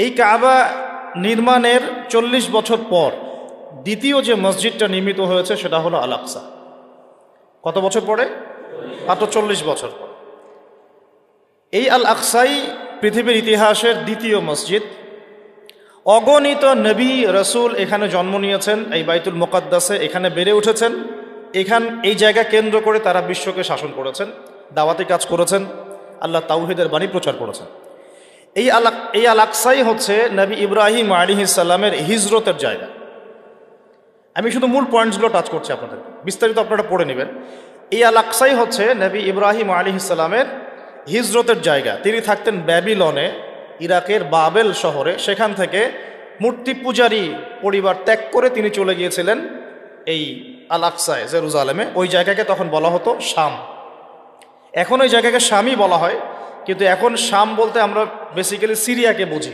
এই কাবা নির্মাণের 40 বছর পর দ্বিতীয় যে মসজিদটা নির্মিত হয়েছে সেটা হলো আল আকসা। কত বছর পরে? মাত্র 40 বছর পর। এই আল আকসাই পৃথিবীর ইতিহাসের দ্বিতীয় মসজিদ। অগণিত নবী রসুল এখানে জন্ম নিয়েছেন, এই বাইতুল মুকাদ্দাসে এখানে বেড়ে উঠেছেন। এই জায়গা কেন্দ্র করে তারা বিশ্বকে শাসন করেছেন, দাওয়াতি কাজ করেছেন, আল্লাহ তাওহীদের বাণী প্রচার করেছেন। এই আল আকসাই হচ্ছে নবী ইব্রাহিম আলাইহিস সালামের হিজরতের জায়গা। আমি শুধু মূল পয়েন্টসগুলো টাচ করছি আপনাদের, বিস্তারিত আপনারা পড়ে নেবেন। এই আল আকসাই হচ্ছে নবী ইব্রাহিম আলাইহিস সালামের হিজরতের জায়গা। তিনি থাকতেন ব্যাবিলনে, ইরাকের বাবেল শহরে। সেখান থেকে মূর্তি পূজারী পরিবার ত্যাগ করে তিনি চলে গিয়েছিলেন এই আল আকসায়, জেরুজালেমে। ওই জায়গাকে তখন বলা হতো শাম। এখন ওই জায়গাকে শামই বলা হয়, কিন্তু এখন শাম বলতে আমরা বেসিক্যালি সিরিয়াকে বুঝি।